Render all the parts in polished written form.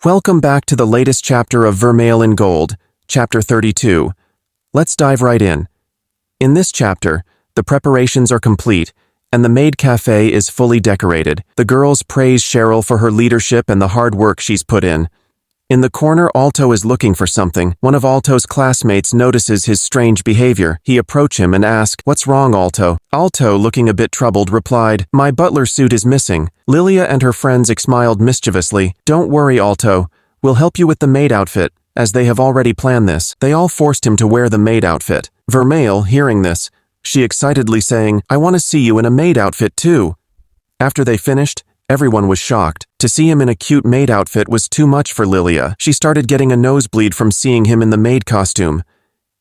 Welcome back to the latest chapter of Vermeil in Gold, Chapter 32. Let's dive right in. In this chapter, the preparations are complete, and the maid cafe is fully decorated. The girls praise Cheryl for her leadership and the hard work she's put in. In the corner, Alto is looking for something. One of Alto's classmates notices his strange behavior. He approaches him and asks, "What's wrong, Alto?" Alto, looking a bit troubled, replied, "My butler suit is missing." Lilia and her friends smiled mischievously. "Don't worry, Alto. We'll help you with the maid outfit, as they have already planned this." They all forced him to wear the maid outfit. Vermeil, hearing this, she excitedly saying, "I want to see you in a maid outfit too." After they finished, everyone was shocked. To see him in a cute maid outfit was too much for Lilia. She started getting a nosebleed from seeing him in the maid costume.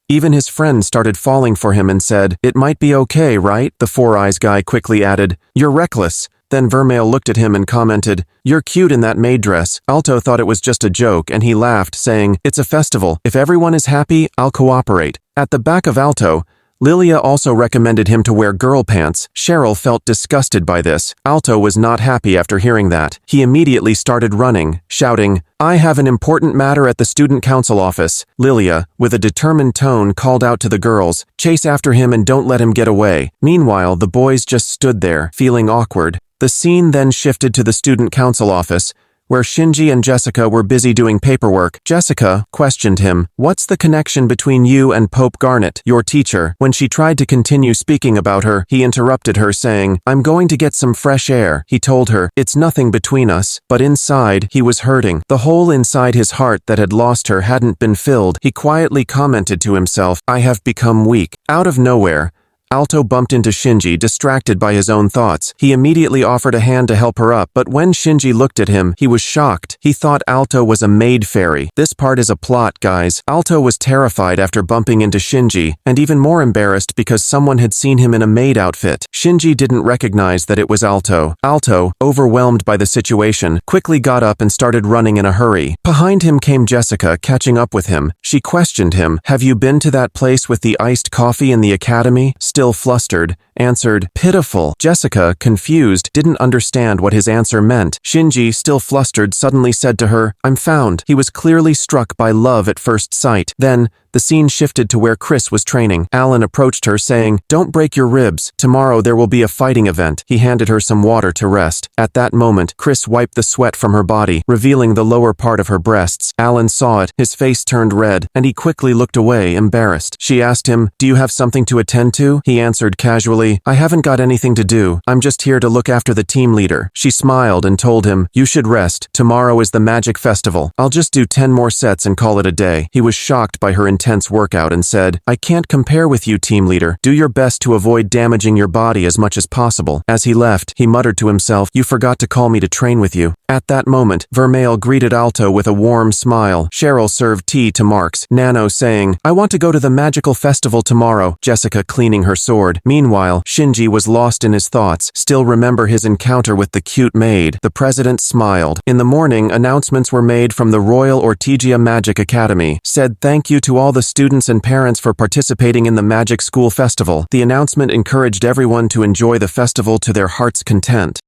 Even his friends started falling for him and said, "It might be okay, right?" The Four Eyes guy quickly added, "You're reckless." Then Vermeil looked at him and commented, "You're cute in that maid dress." Alto thought it was just a joke and he laughed, saying, "It's a festival. If everyone is happy, I'll cooperate." At the back of Alto, Lilia also recommended him to wear girl pants. Cheryl felt disgusted by this. Alto was not happy after hearing that. He immediately started running, shouting, "I have an important matter at the student council office." Lilia, with a determined tone, called out to the girls, "Chase after him and don't let him get away." Meanwhile, the boys just stood there, feeling awkward. The scene then shifted to the student council office, where Shinji and Jessica were busy doing paperwork. Jessica questioned him, "What's the connection between you and Pope Garnet, your teacher?" When she tried to continue speaking about her, he interrupted her saying, "I'm going to get some fresh air." He told her, "It's nothing between us." But inside, he was hurting. The hole inside his heart that had lost her hadn't been filled. He quietly commented to himself, "I have become weak." Out of nowhere, Alto bumped into Shinji, distracted by his own thoughts. He immediately offered a hand to help her up, but when Shinji looked at him, he was shocked. He thought Alto was a maid fairy. This part is a plot, guys. Alto was terrified after bumping into Shinji, and even more embarrassed because someone had seen him in a maid outfit. Shinji didn't recognize that it was Alto. Alto, overwhelmed by the situation, quickly got up and started running in a hurry. Behind him came Jessica, catching up with him. She questioned him, "Have you been to that place with the iced coffee in the academy?" Still flustered, answered, "Pitiful." Jessica, confused, didn't understand what his answer meant. Shinji, still flustered, suddenly said to her, "I'm found." He was clearly struck by love at first sight. Then, the scene shifted to where Chris was training. Alan approached her saying, "Don't break your ribs. Tomorrow there will be a fighting event." He handed her some water to rest. At that moment, Chris wiped the sweat from her body, revealing the lower part of her breasts. Alan saw it, his face turned red, and he quickly looked away, embarrassed. She asked him, "Do you have something to attend to?" He answered casually, "I haven't got anything to do. I'm just here to look after the team leader." She smiled and told him, "You should rest. Tomorrow is the magic festival. I'll just do 10 more sets and call it a day." He was shocked by her intense workout and said, "I can't compare with you, team leader. Do your best to avoid damaging your body as much as possible." As he left, he muttered to himself, "You forgot to call me to train with you." At that moment, Vermeil greeted Alto with a warm smile. Cheryl served tea to Marks, Nano saying, "I want to go to the magical festival tomorrow." Jessica cleaning her sword. Meanwhile, Shinji was lost in his thoughts, still remember his encounter with the cute maid. The president smiled. In the morning, announcements were made from the Royal Ortegia Magic Academy. Said thank you to all the students and parents for participating in the Magic School Festival. The announcement encouraged everyone to enjoy the festival to their heart's content.